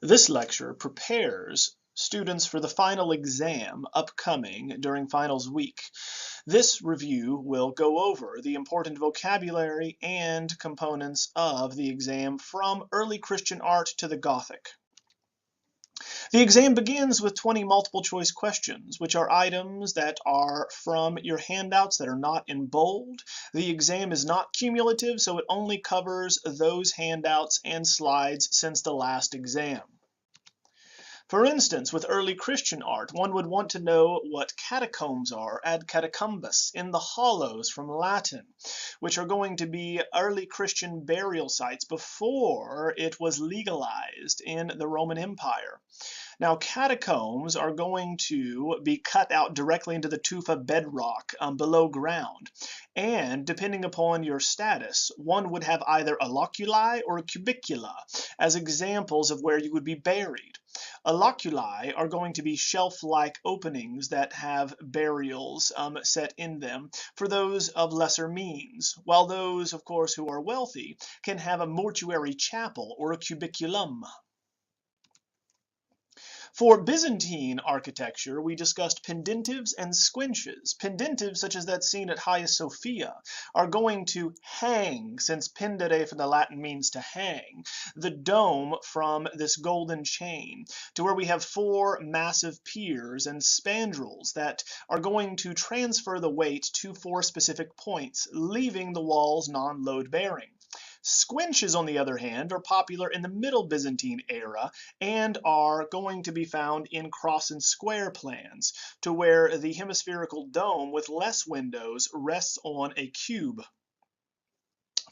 This lecture prepares students for the final exam upcoming during finals week. This review will go over the important vocabulary and components of the exam from early Christian art to the Gothic. The exam begins with 20 multiple choice questions, which are items that are from your handouts that are not in bold. The exam is not cumulative, so it only covers those handouts and slides since the last exam. For instance, with early Christian art, one would want to know what catacombs are, ad catacombus, in the hollows from Latin, which are going to be early Christian burial sites before it was legalized in the Roman Empire. Now, catacombs are going to be cut out directly into the tufa bedrock below ground. And depending upon your status, one would have either a loculi or a cubicula as examples of where you would be buried. A loculi are going to be shelf-like openings that have burials set in them for those of lesser means, while those, of course, who are wealthy can have a mortuary chapel or a cubiculum. For Byzantine architecture, we discussed pendentives and squinches. Pendentives, such as that seen at Hagia Sophia, are going to hang, since pendere from the Latin means to hang, the dome from this golden chain, to where we have 4 massive piers and spandrels that are going to transfer the weight to 4 specific points, leaving the walls non-load bearing. Squinches, on the other hand, are popular in the Middle Byzantine era and are going to be found in cross and square plans, to where the hemispherical dome with less windows rests on a cube.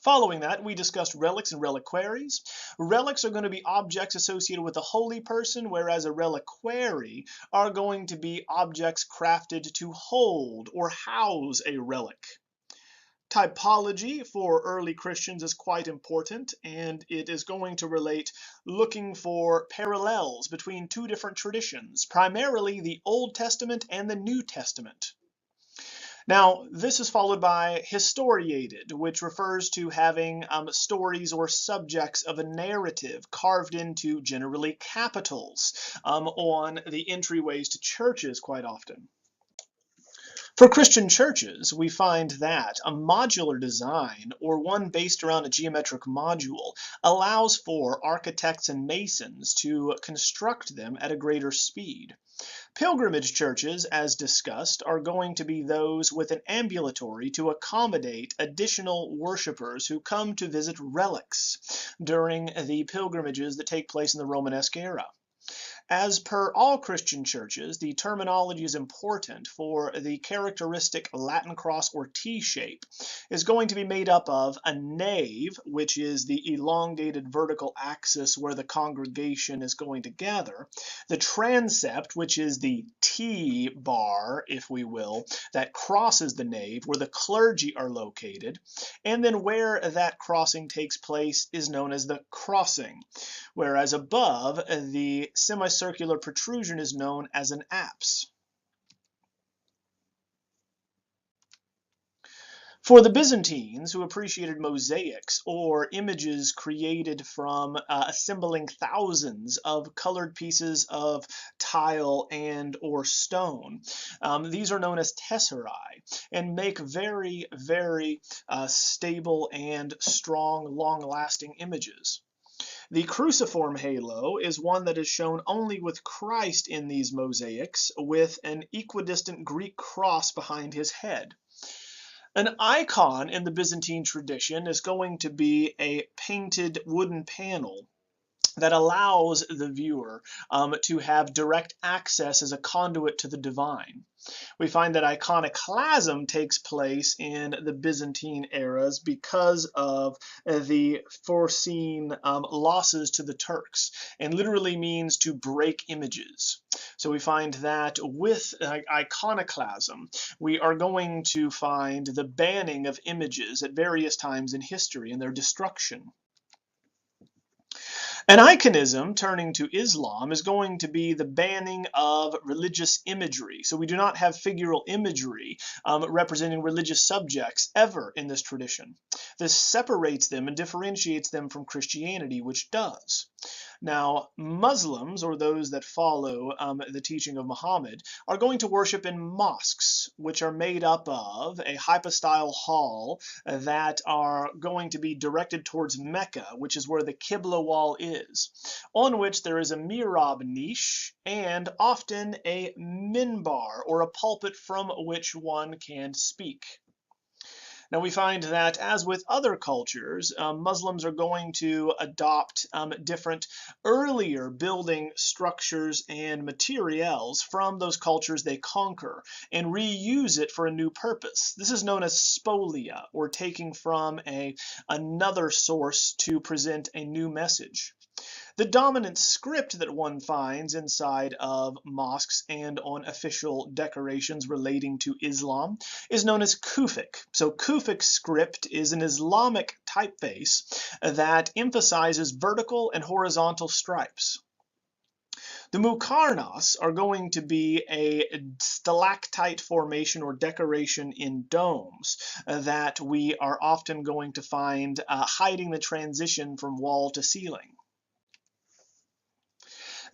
Following that, we discussed relics and reliquaries. Relics are going to be objects associated with a holy person, whereas a reliquary are going to be objects crafted to hold or house a relic. Typology for early Christians is quite important, and it is going to relate looking for parallels between 2 different traditions, primarily the Old Testament and the New Testament. Now, this is followed by historiated, which refers to having stories or subjects of a narrative carved into generally capitals on the entryways to churches quite often. For Christian churches, we find that a modular design, or one based around a geometric module, allows for architects and masons to construct them at a greater speed. Pilgrimage churches, as discussed, are going to be those with an ambulatory to accommodate additional worshipers who come to visit relics during the pilgrimages that take place in the Romanesque era. As per all Christian churches, the terminology is important, for the characteristic Latin cross or T-shape is going to be made up of a nave, which is the elongated vertical axis where the congregation is going to gather, the transept, which is the T-bar, if we will, that crosses the nave where the clergy are located, and then where that crossing takes place is known as the crossing, whereas above, the semicircular protrusion is known as an apse. For the Byzantines, who appreciated mosaics, or images created from assembling thousands of colored pieces of tile and or stone, these are known as tesserae and make very, very stable and strong, long-lasting images. The cruciform halo is one that is shown only with Christ in these mosaics, with an equidistant Greek cross behind his head. An icon in the Byzantine tradition is going to be a painted wooden panel that allows the viewer to have direct access as a conduit to the divine. We find that iconoclasm takes place in the Byzantine eras because of the foreseen losses to the Turks, and literally means to break images. So we find that with iconoclasm, we are going to find the banning of images at various times in history and their destruction. Aniconism, turning to Islam, is going to be the banning of religious imagery. So we do not have figural imagery representing religious subjects ever in this tradition. This separates them and differentiates them from Christianity, which does. Now, Muslims, or those that follow the teaching of Muhammad, are going to worship in mosques, which are made up of a hypostyle hall that are going to be directed towards Mecca, which is where the Qibla wall is, on which there is a mihrab niche and often a minbar, or a pulpit from which one can speak. Now we find that, as with other cultures, Muslims are going to adopt different earlier building structures and materials from those cultures they conquer and reuse it for a new purpose. This is known as spolia, or taking from another source to present a new message. The dominant script that one finds inside of mosques and on official decorations relating to Islam is known as Kufic. So Kufic script is an Islamic typeface that emphasizes vertical and horizontal stripes. The muqarnas are going to be a stalactite formation or decoration in domes that we are often going to find hiding the transition from wall to ceiling.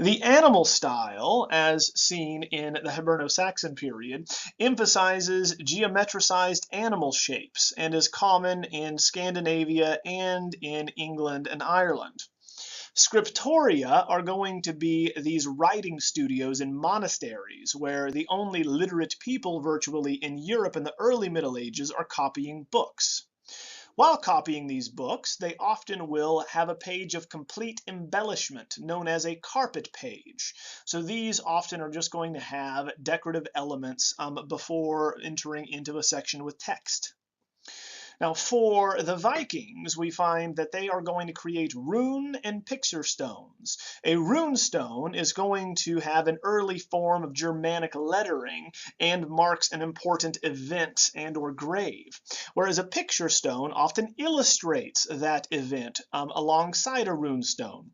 The animal style, as seen in the Hiberno-Saxon period, emphasizes geometricized animal shapes and is common in Scandinavia and in England and Ireland. Scriptoria are going to be these writing studios in monasteries where the only literate people virtually in Europe in the early Middle Ages are copying books. While copying these books, they often will have a page of complete embellishment known as a carpet page. So these often are just going to have decorative elements before entering into a section with text. Now, for the Vikings, we find that they are going to create rune and picture stones. A rune stone is going to have an early form of Germanic lettering and marks an important event and or grave, whereas a picture stone often illustrates that event alongside a rune stone.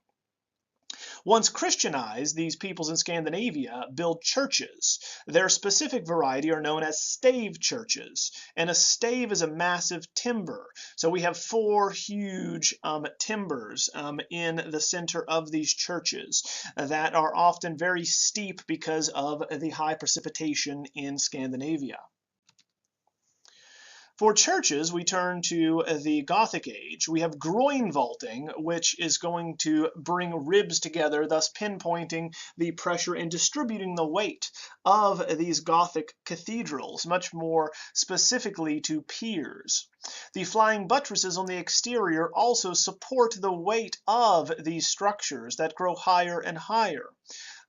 Once Christianized, these peoples in Scandinavia build churches. Their specific variety are known as stave churches, and a stave is a massive timber. So we have four huge timbers in the center of these churches that are often very steep because of the high precipitation in Scandinavia. For churches, we turn to the Gothic age. We have groin vaulting, which is going to bring ribs together, thus pinpointing the pressure and distributing the weight of these Gothic cathedrals, much more specifically to piers. The flying buttresses on the exterior also support the weight of these structures that grow higher and higher,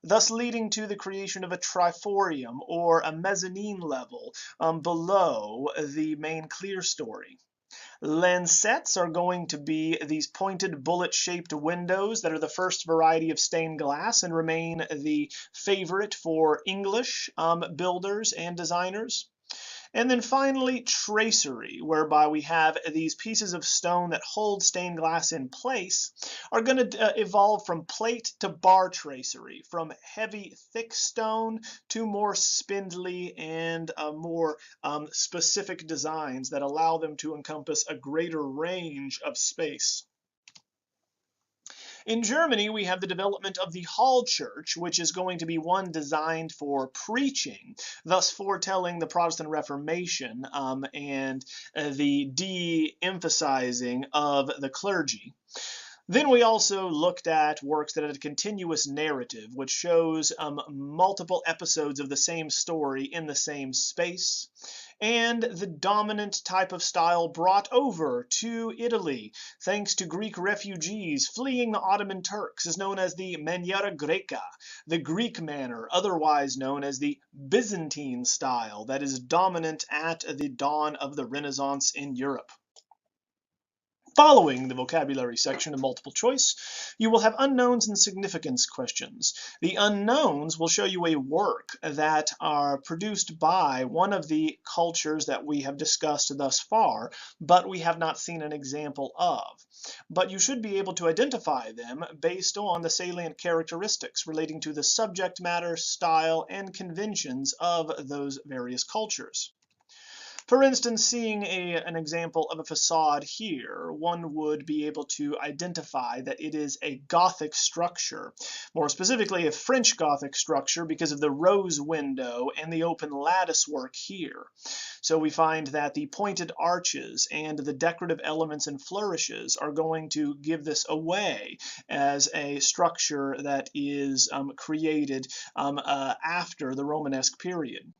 thus leading to the creation of a triforium, or a mezzanine level below the main clerestory. Lancettes are going to be these pointed bullet-shaped windows that are the first variety of stained glass and remain the favorite for English builders and designers. And then finally, tracery, whereby we have these pieces of stone that hold stained glass in place, are going to evolve from plate to bar tracery, from heavy, thick stone to more spindly and more specific designs that allow them to encompass a greater range of space. In Germany, we have the development of the hall church, which is going to be one designed for preaching, thus foretelling the Protestant Reformation and the de-emphasizing of the clergy. Then we also looked at works that had a continuous narrative, which shows multiple episodes of the same story in the same space. And the dominant type of style brought over to Italy, thanks to Greek refugees fleeing the Ottoman Turks, is known as the maniera greca, the Greek manner, otherwise known as the Byzantine style, that is dominant at the dawn of the Renaissance in Europe. Following the vocabulary section of multiple choice, you will have unknowns and significance questions. The unknowns will show you a work that are produced by one of the cultures that we have discussed thus far, but we have not seen an example of. But you should be able to identify them based on the salient characteristics relating to the subject matter, style, and conventions of those various cultures. For instance, seeing an example of a facade here, one would be able to identify that it is a Gothic structure, more specifically a French Gothic structure because of the rose window and the open lattice work here. So we find that the pointed arches and the decorative elements and flourishes are going to give this away as a structure that is created after the Romanesque period.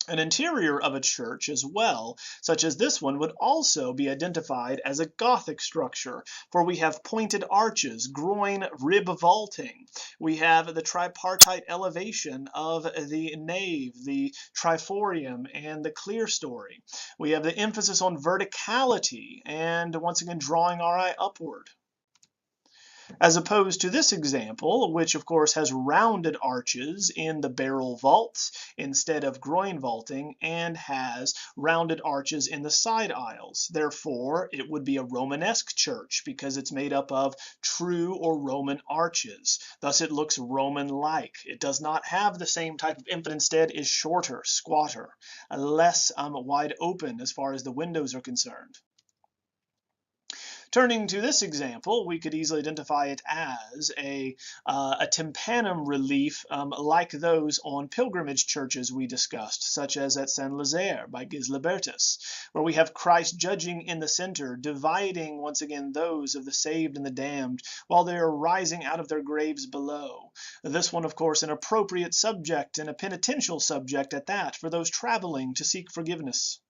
An interior of a church as well, such as this one, would also be identified as a Gothic structure, for we have pointed arches, groin rib vaulting. We have the tripartite elevation of the nave, the triforium, and the clerestory. We have the emphasis on verticality, and once again drawing our eye upward, as opposed to this example, which of course has rounded arches in the barrel vaults instead of groin vaulting, and has rounded arches in the side aisles. Therefore, it would be a Romanesque church because it's made up of true or Roman arches. Thus, it looks Roman-like. It does not have the same type of emphasis. Instead is shorter, squatter, less wide open as far as the windows are concerned. Turning to this example, we could easily identify it as a tympanum relief like those on pilgrimage churches we discussed, such as at Saint-Lazare by Gislebertus, where we have Christ judging in the center, dividing once again those of the saved and the damned, while they are rising out of their graves below. This one, of course, an appropriate subject and a penitential subject at that for those traveling to seek forgiveness.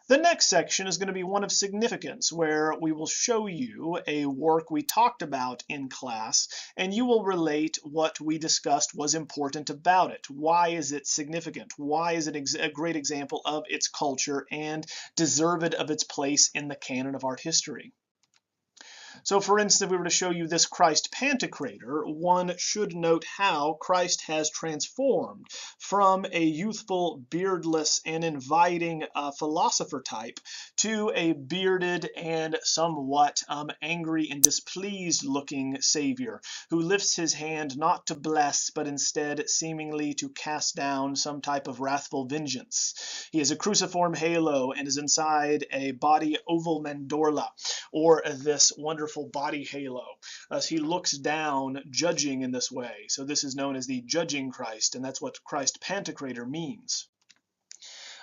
The next section is going to be one of significance, where we will show you a work we talked about in class, and you will relate what we discussed was important about it. Why is it significant? Why is it a great example of its culture and deserved of its place in the canon of art history? So for instance, if we were to show you this Christ Pantocrator, one should note how Christ has transformed from a youthful, beardless, and inviting philosopher type to a bearded and somewhat angry and displeased looking Savior, who lifts his hand not to bless, but instead seemingly to cast down some type of wrathful vengeance. He has a cruciform halo and is inside a body oval mandorla, or this wonderful body halo. Thus he looks down, judging in this way. So this is known as the judging Christ, and that's what Christ Pantocrator means.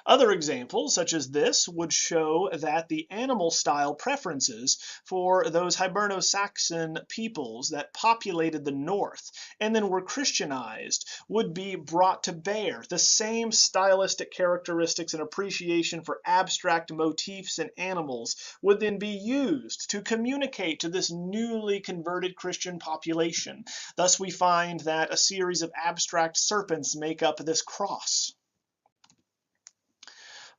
Other examples, such as this, would show that the animal style preferences for those Hiberno-Saxon peoples that populated the north and then were Christianized would be brought to bear. The same stylistic characteristics and appreciation for abstract motifs and animals would then be used to communicate to this newly converted Christian population. Thus we find that a series of abstract serpents make up this cross.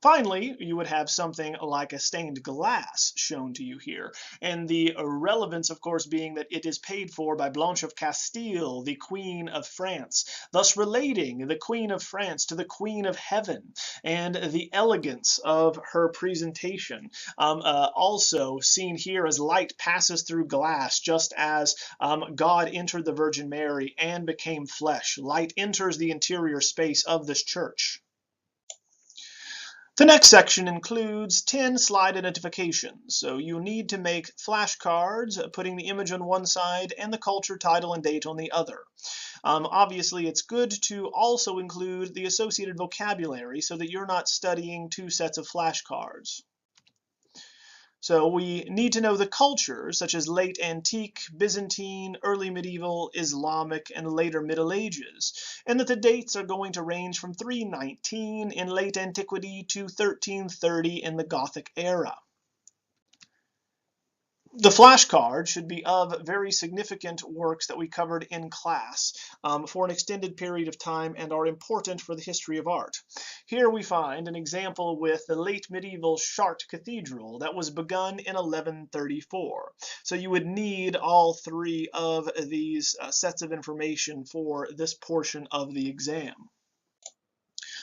Finally, you would have something like a stained glass shown to you here, and the relevance, of course, being that it is paid for by Blanche of Castile, the Queen of France, thus relating the Queen of France to the Queen of Heaven, and the elegance of her presentation. Also seen here as light passes through glass, just as God entered the Virgin Mary and became flesh. Light enters the interior space of this church. The next section includes 10 slide identifications. So you need to make flashcards, putting the image on one side and the culture, title, and date on the other. Obviously, it's good to also include the associated vocabulary so that you're not studying two sets of flashcards. So we need to know the cultures, such as late antique, Byzantine, early medieval, Islamic, and later Middle Ages, and that the dates are going to range from 319 in late antiquity to 1330 in the Gothic era. The flashcard should be of very significant works that we covered in class for an extended period of time and are important for the history of art. Here we find an example with the late medieval Chartres Cathedral that was begun in 1134. So you would need all three of these sets of information for this portion of the exam.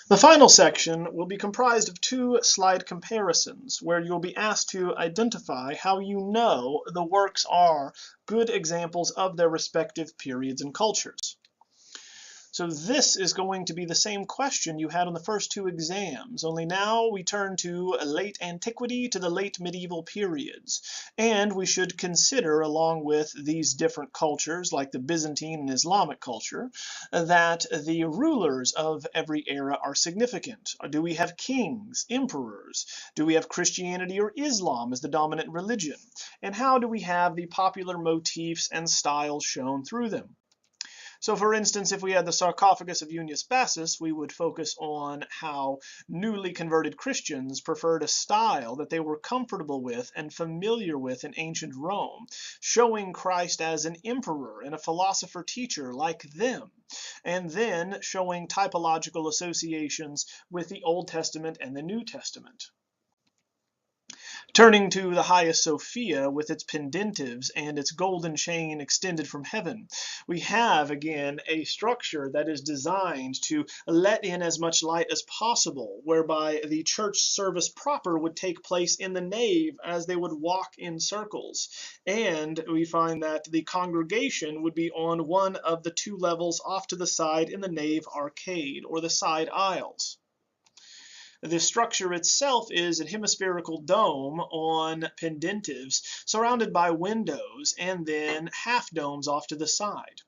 The final section will be comprised of two slide comparisons, where you'll be asked to identify how you know the works are good examples of their respective periods and cultures. So this is going to be the same question you had on the first two exams, only now we turn to late antiquity to the late medieval periods. And we should consider, along with these different cultures like the Byzantine and Islamic culture, that the rulers of every era are significant. Do we have kings, emperors? Do we have Christianity or Islam as the dominant religion? And how do we have the popular motifs and styles shown through them? So for instance, if we had the sarcophagus of Junius Bassus, we would focus on how newly converted Christians preferred a style that they were comfortable with and familiar with in ancient Rome, showing Christ as an emperor and a philosopher teacher like them, and then showing typological associations with the Old Testament and the New Testament. Turning to the Hagia Sophia with its pendentives and its golden chain extended from heaven, we have again a structure that is designed to let in as much light as possible, whereby the church service proper would take place in the nave as they would walk in circles. And we find that the congregation would be on one of the two levels off to the side in the nave arcade, or the side aisles. The structure itself is a hemispherical dome on pendentives surrounded by windows and then half domes off to the side.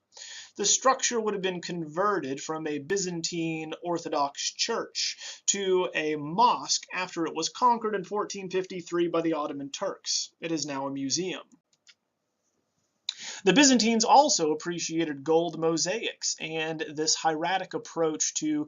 The structure would have been converted from a Byzantine Orthodox church to a mosque after it was conquered in 1453 by the Ottoman Turks. It is now a museum. The Byzantines also appreciated gold mosaics and this hieratic approach to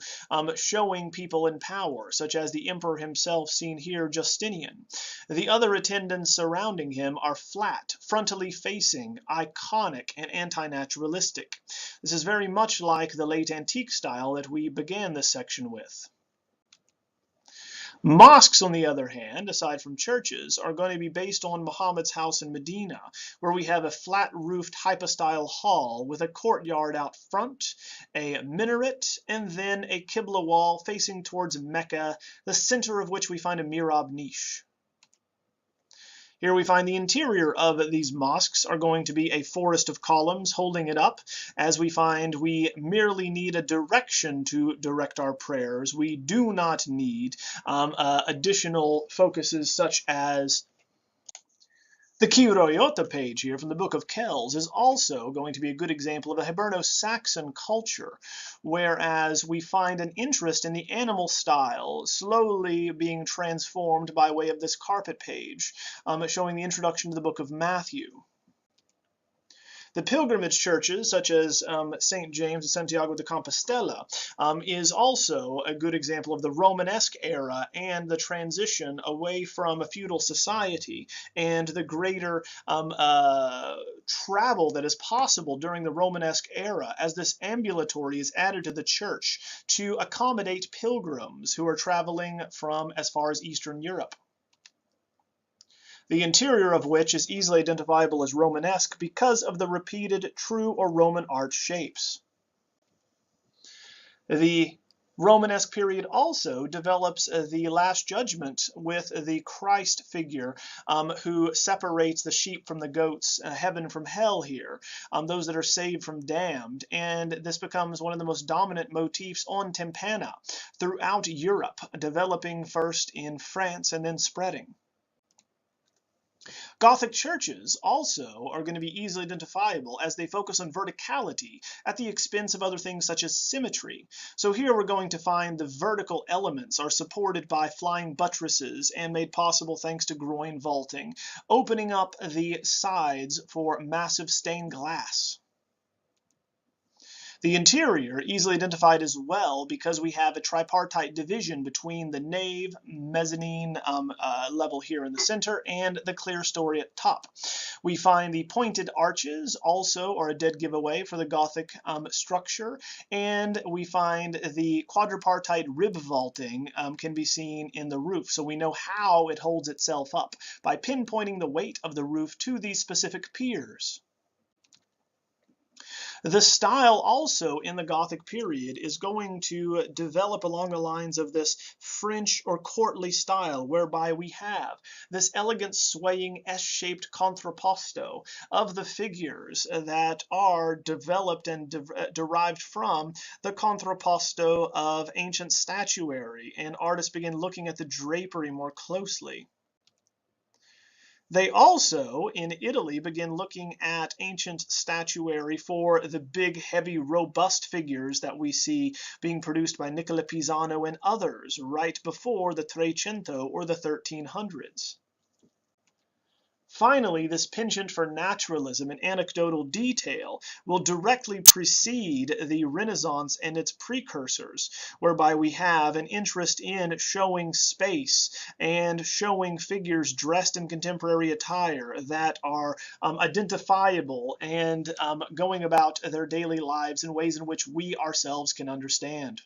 showing people in power, such as the emperor himself seen here, Justinian. The other attendants surrounding him are flat, frontally facing, iconic, and anti-naturalistic. This is very much like the late antique style that we began this section with. Mosques, on the other hand, aside from churches, are going to be based on Muhammad's house in Medina, where we have a flat-roofed hypostyle hall with a courtyard out front, a minaret, and then a Qibla wall facing towards Mecca, the center of which we find a mihrab niche. Here we find the interior of these mosques are going to be a forest of columns holding it up, as we find we merely need a direction to direct our prayers. We do not need additional focuses such as the Kiroyota page here from the Book of Kells is also going to be a good example of a Hiberno-Saxon culture, whereas we find an interest in the animal style slowly being transformed by way of this carpet page, showing the introduction to the Book of Matthew. The pilgrimage churches, such as St. James and Santiago de Compostela, is also a good example of the Romanesque era and the transition away from a feudal society and the greater travel that is possible during the Romanesque era, as this ambulatory is added to the church to accommodate pilgrims who are traveling from as far as Eastern Europe. The interior of which is easily identifiable as Romanesque because of the repeated true or Roman art shapes. The Romanesque period also develops the Last Judgment with the Christ figure who separates the sheep from the goats, heaven from hell here, those that are saved from damned, and this becomes one of the most dominant motifs on tympana throughout Europe, developing first in France and then spreading. Gothic churches also are going to be easily identifiable as they focus on verticality at the expense of other things such as symmetry. So here we're going to find the vertical elements are supported by flying buttresses and made possible thanks to groin vaulting, opening up the sides for massive stained glass. The interior, easily identified as well because we have a tripartite division between the nave, mezzanine level here in the center, and the clear story at top. We find the pointed arches also are a dead giveaway for the Gothic structure, and we find the quadripartite rib vaulting can be seen in the roof. So we know how it holds itself up by pinpointing the weight of the roof to these specific piers. The style also in the Gothic period is going to develop along the lines of this French or courtly style, whereby we have this elegant swaying S-shaped contrapposto of the figures that are developed and derived from the contrapposto of ancient statuary, and artists begin looking at the drapery more closely. They also, in Italy, begin looking at ancient statuary for the big, heavy, robust figures that we see being produced by Nicola Pisano and others right before the Trecento or the 1300s. Finally, this penchant for naturalism and anecdotal detail will directly precede the Renaissance and its precursors, whereby we have an interest in showing space and showing figures dressed in contemporary attire that are identifiable and going about their daily lives in ways in which we ourselves can understand.